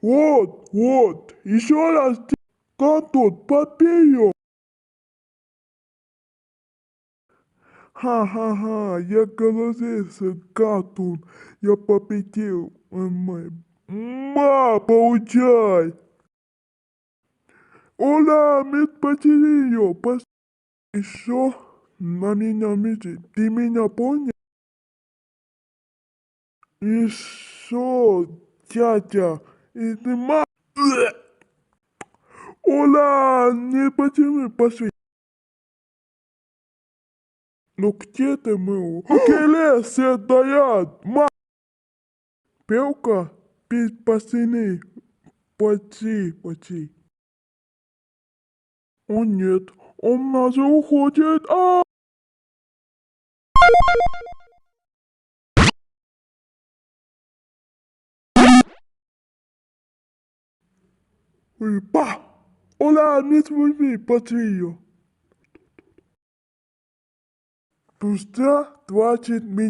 Вот, еще раз как тут попью. Ха-ха-ха, я голодался, катун, я победил. Получай! Ура, мы потеряли ее, еще на меня метит. Ты меня понял? Еще, тятя, и ты Ура, не потеряли, пошли. Ну где ты был? Келе, стоят, Белка, пацаны, почти. О нет, он нас уходит. Па! Hola, не смотри, смотри. Спустя 20 минут.